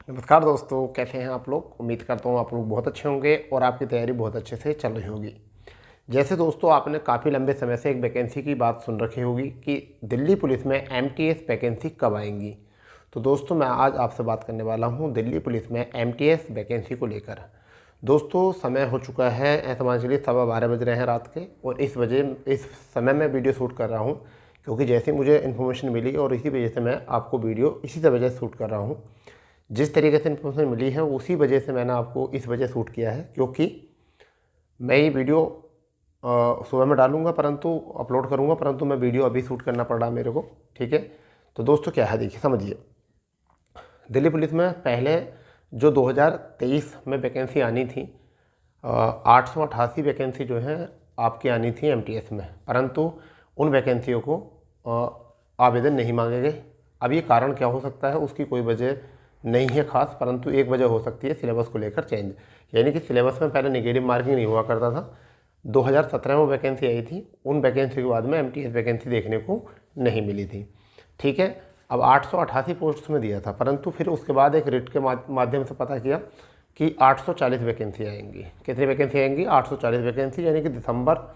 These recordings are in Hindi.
नमस्कार दोस्तों, कैसे हैं आप लोग। उम्मीद करता हूँ आप लोग बहुत अच्छे होंगे और आपकी तैयारी बहुत अच्छे से चल रही होगी। जैसे दोस्तों आपने काफ़ी लंबे समय से एक वैकेंसी की बात सुन रखी होगी कि दिल्ली पुलिस में एमटीएस वैकेंसी कब आएंगी। तो दोस्तों मैं आज आपसे बात करने वाला हूँ दिल्ली पुलिस में एमटीएस वैकेंसी को लेकर। दोस्तों समय हो चुका है, ऐसा मान चलिए 12:15 बज रहे हैं रात के, और इस समय मैं वीडियो शूट कर रहा हूँ क्योंकि जैसे मुझे इन्फॉर्मेशन मिली और इसी वजह से मैं आपको वीडियो इसी वजह से शूट कर रहा हूँ। जिस तरीके से इन्फॉर्मेशन मिली है उसी वजह से मैंने आपको इस वजह शूट किया है, क्योंकि मैं ये वीडियो सुबह में डालूंगा परंतु अपलोड करूंगा, परंतु मैं वीडियो अभी शूट करना पड़ रहा मेरे को। ठीक है, तो दोस्तों क्या है देखिए समझिए। दिल्ली पुलिस में पहले जो 2023 में वैकेंसी आनी थी 888 वैकेंसी जो है आपकी आनी थी एमटीएस में, परंतु उन वैकेंसियों को आवेदन नहीं मांगे गए। अब ये कारण क्या हो सकता है, उसकी कोई वजह नहीं है खास, परंतु एक वजह हो सकती है सिलेबस को लेकर चेंज। यानी कि सिलेबस में पहले नेगेटिव मार्किंग नहीं हुआ करता था। 2017 में वैकेंसी आई थी, उन वैकेंसी के बाद में एमटीएस वैकेंसी देखने को नहीं मिली थी। ठीक है, अब 888 पोस्ट में दिया था, परंतु फिर उसके बाद एक रिट के माध्यम से पता किया कि 840 वैकेंसी आएंगी। कितनी वैकेंसी आएंगी? 840 वैकेंसी। यानी कि दिसंबर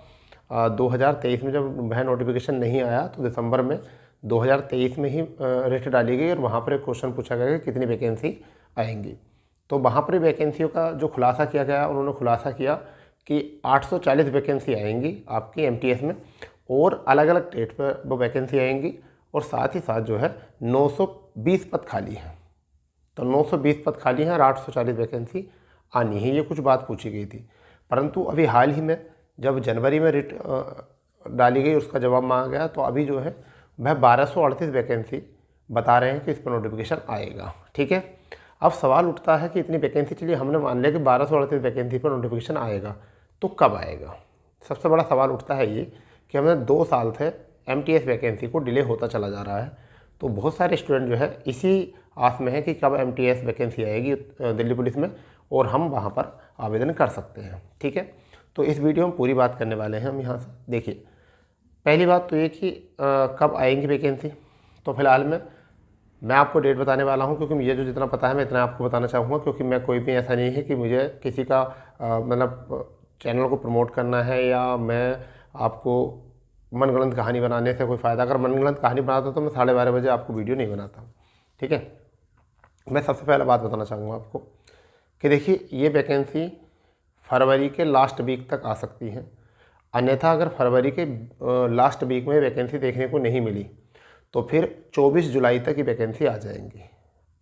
2023 में जब वह नोटिफिकेशन नहीं आया तो दिसंबर में 2023 में ही रिट डाली गई और वहाँ पर एक क्वेश्चन पूछा गया कि कितनी वैकेंसी आएंगी। तो वहाँ पर वैकेंसियों का जो खुलासा किया गया, उन्होंने खुलासा किया कि 840 वैकेंसी आएंगी आपकी एमटीएस में, और अलग अलग डेट पर वो वैकेंसी आएंगी, और साथ ही साथ जो है 920 पद खाली हैं। तो 920 पद खाली हैं और 840 वैकेंसी आनी है, ये कुछ बात पूछी गई थी। परंतु अभी हाल ही में जब जनवरी में रिट डाली गई, उसका जवाब मांगा गया, तो अभी जो है वह 1238 वैकेंसी बता रहे हैं कि इस पर नोटिफिकेशन आएगा। ठीक है, अब सवाल उठता है कि इतनी वैकेंसी, चलिए हमने मान लिया कि 1238 वैकेंसी पर नोटिफिकेशन आएगा, तो कब आएगा। सबसे बड़ा सवाल उठता है ये कि हमें 2 साल से एमटीएस वैकेंसी को डिले होता चला जा रहा है। तो बहुत सारे स्टूडेंट जो है इसी आस में है कि कब एमटीएस वैकेंसी आएगी दिल्ली पुलिस में और हम वहाँ पर आवेदन कर सकते हैं। ठीक है, तो इस वीडियो में पूरी बात करने वाले हैं हम यहाँ से। देखिए, पहली बात तो ये कि कब आएंगी वैकेंसी। तो फिलहाल में मैं आपको डेट बताने वाला हूँ, क्योंकि मुझे जो जितना पता है मैं इतना आपको बताना चाहूँगा, क्योंकि मैं कोई भी ऐसा नहीं है कि मुझे किसी का मतलब चैनल को प्रमोट करना है या मैं आपको मनगढ़ंत कहानी बनाने से कोई फ़ायदा। अगर मनगढ़ंत कहानी बनाता तो मैं 12:30 बजे आपको वीडियो नहीं बनाता। ठीक है, मैं सबसे पहले बात बताना चाहूँगा आपको कि देखिए ये वैकेंसी फरवरी के लास्ट वीक तक आ सकती है, अन्यथा अगर फरवरी के लास्ट वीक में वैकेंसी देखने को नहीं मिली तो फिर 24 जुलाई तक ही वैकेंसी आ जाएंगी,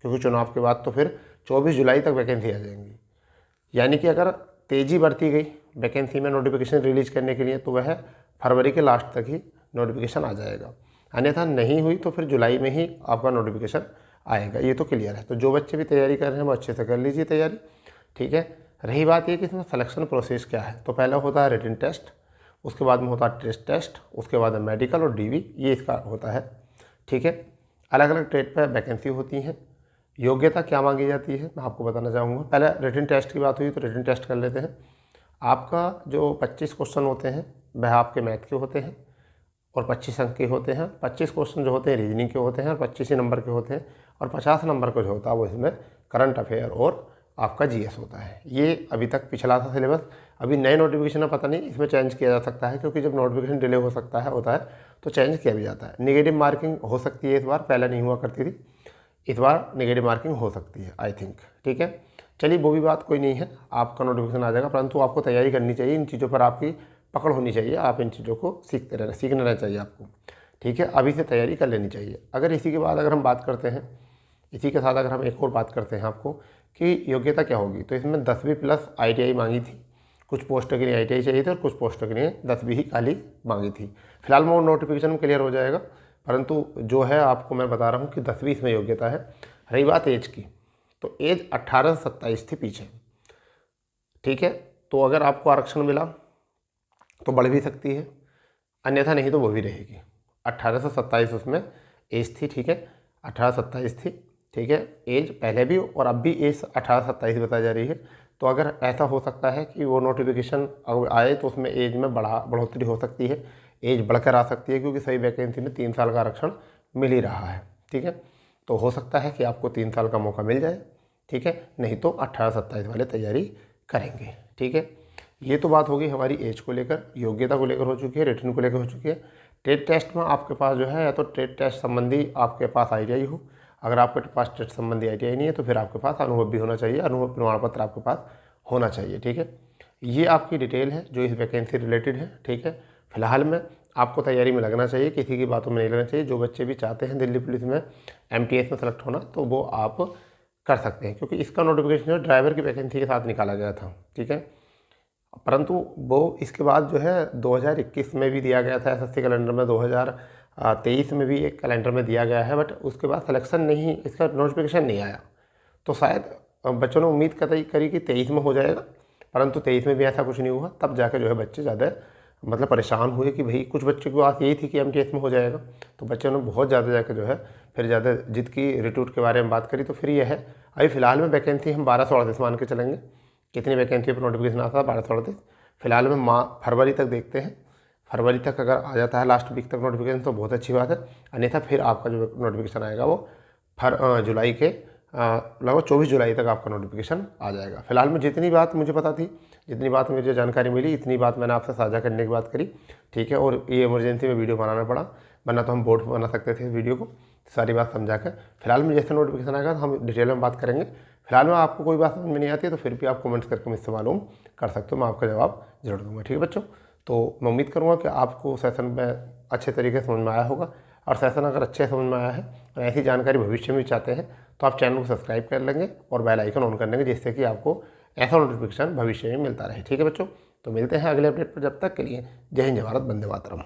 क्योंकि चुनाव के बाद तो फिर 24 जुलाई तक वैकेंसी आ जाएंगी। यानी कि अगर तेज़ी बढ़ती गई वैकेंसी में नोटिफिकेशन रिलीज़ करने के लिए तो वह फरवरी के लास्ट तक ही नोटिफिकेशन आ जाएगा, अन्यथा नहीं हुई तो फिर जुलाई में ही आपका नोटिफिकेशन आएगा। ये तो क्लियर है। तो जो बच्चे भी तैयारी कर रहे हैं वो अच्छे से कर लीजिए तैयारी। ठीक है, रही बात ये कि इसमें सिलेक्शन प्रोसेस क्या है, तो पहला होता है रिटन टेस्ट, उसके बाद में होता है टेस्ट, उसके बाद में मेडिकल और डीवी, ये इसका होता है। ठीक है, अलग अलग ट्रेड पर वैकेंसी होती हैं। योग्यता क्या मांगी जाती है मैं आपको बताना चाहूँगा। पहले रिटन टेस्ट की बात हुई तो रिटन टेस्ट कर लेते हैं। आपका जो 25 क्वेश्चन होते हैं वह आपके मैथ के होते हैं और 25 अंक के होते हैं। 25 क्वेश्चन जो होते हैं रीजनिंग के होते हैं और 25 ही नंबर के होते हैं, और 50 नंबर का जो होता है वो इसमें करंट अफेयर और आपका जीएस होता है। ये अभी तक पिछला था सिलेबस। अभी नए नोटिफिकेशन में पता नहीं इसमें चेंज किया जा सकता है, क्योंकि जब नोटिफिकेशन डिले हो सकता है होता है तो चेंज किया भी जाता है। नेगेटिव मार्किंग हो सकती है इस बार, पहले नहीं हुआ करती थी, इस बार नेगेटिव मार्किंग हो सकती है आई थिंक। ठीक है, चलिए वो भी बात कोई नहीं है, आपका नोटिफिकेशन आ जाएगा, परंतु आपको तैयारी करनी चाहिए। इन चीज़ों पर आपकी पकड़ होनी चाहिए, आप इन चीज़ों को सीखना रहना चाहिए आपको। ठीक है, अभी से तैयारी कर लेनी चाहिए। अगर इसी के बाद अगर हम बात करते हैं, इसी के साथ अगर हम एक और बात करते हैं आपको कि योग्यता क्या होगी, तो इसमें 10वीं प्लस ITI मांगी थी। कुछ पोस्टों के लिए ITI चाहिए थे और कुछ पोस्टों के लिए 10वीं ही खाली मांगी थी। फिलहाल वो नोटिफिकेशन में क्लियर हो जाएगा, परंतु जो है आपको मैं बता रहा हूँ कि 10वीं इसमें योग्यता है। रही बात एज की, तो एज 18 से 27 थी पीछे। ठीक है, तो अगर आपको आरक्षण मिला तो बढ़ भी सकती है, अन्यथा नहीं तो वो भी रहेगी। 18 से 27 उसमें एज थी। ठीक है, 18 से 27 थी। ठीक है, एज पहले भी और अब भी एज 18 से 27 बताई जा रही है। तो अगर ऐसा हो सकता है कि वो नोटिफिकेशन अगर आए तो उसमें एज में बढ़ोतरी हो सकती है, एज बढ़कर आ सकती है, क्योंकि सही वैकेंसी में 3 साल का आरक्षण मिल ही रहा है। ठीक है, तो हो सकता है कि आपको 3 साल का मौका मिल जाए। ठीक है, नहीं तो 18-27 वाले तैयारी करेंगे। ठीक है, ये तो बात होगी हमारी एज को लेकर, योग्यता को लेकर हो चुकी है, रिटर्न को लेकर हो चुकी है। ट्रेड टेस्ट में आपके पास जो है या तो ट्रेड टेस्ट संबंधी आपके पास ITI हो, अगर आपके पास ट्रेड संबंधी ITI नहीं है तो फिर आपके पास अनुभव भी होना चाहिए, अनुभव प्रमाण पत्र आपके पास होना चाहिए। ठीक है, ये आपकी डिटेल है जो इस वैकेंसी रिलेटेड है। ठीक है, फिलहाल में आपको तैयारी में लगना चाहिए, किसी की बातों में नहीं लगना चाहिए। जो बच्चे भी चाहते हैं दिल्ली पुलिस में MTS में सेलेक्ट होना तो वो आप कर सकते हैं, क्योंकि इसका नोटिफिकेशन ड्राइवर की वैकेंसी के साथ निकाला गया था। ठीक है, परंतु वो इसके बाद जो है 2021 में भी दिया गया था SSC कैलेंडर में, 2023 में भी एक कैलेंडर में दिया गया है, बट उसके बाद सिलेक्शन नहीं, इसका नोटिफिकेशन नहीं आया। तो शायद बच्चों ने उम्मीद करी कि 23 में हो जाएगा, परंतु 23 में भी ऐसा कुछ नहीं हुआ। तब जाकर जो है बच्चे ज़्यादा मतलब परेशान हुए कि भाई कुछ बच्चों की बात यही थी कि MTS में हो जाएगा, तो बच्चों ने बहुत ज़्यादा जाकर जो है फिर ज़्यादा जिद की, रिटूट के बारे में बात करी। तो फिर ये है अभी फ़िलहाल में वैकेंसी हम 1238 मान के चलेंगे। कितनी वैकेंसी पर नोटिफिकेशन आता है? 1238। फिलहाल में फरवरी तक देखते हैं, फरवरी तक अगर आ जाता है लास्ट वीक तक नोटिफिकेशन तो बहुत अच्छी बात है, अन्यथा फिर आपका जो नोटिफिकेशन आएगा वो जुलाई के लगभग 24 जुलाई तक आपका नोटिफिकेशन आ जाएगा। फिलहाल में जितनी बात मुझे पता थी, जितनी बात मुझे जानकारी मिली, इतनी बात मैंने आपसे साझा करने की बात करी। ठीक है, और ये इमरजेंसी में वीडियो बनाना पड़ा, वरना तो हम बोर्ड पर बना सकते थे इस वीडियो को, सारी बात समझा कर। फिलहाल में जैसे नोटिफिकेशन आएगा तो हम डिटेल में बात करेंगे। फिलहाल में आपको कोई बात समझ में नहीं आती है तो फिर भी आप कमेंट्स करके मुझसे मालूम कर सकते हो, मैं आपका जवाब जरूर दूंगा। ठीक है बच्चों, तो मैं उम्मीद करूँगा कि आपको सेशन में अच्छे तरीके से समझ में आया होगा, और सेशन अगर अच्छे समझ में आया है और ऐसी जानकारी भविष्य में भी चाहते हैं तो आप चैनल को सब्सक्राइब कर लेंगे और बेल आइकन ऑन कर लेंगे, जिससे कि आपको ऐसा नोटिफिकेशन भविष्य में मिलता रहे। ठीक है बच्चों, तो मिलते हैं अगले अपडेट पर, जब तक के लिए जय हिंद, जय भारत, वंदे मातरम।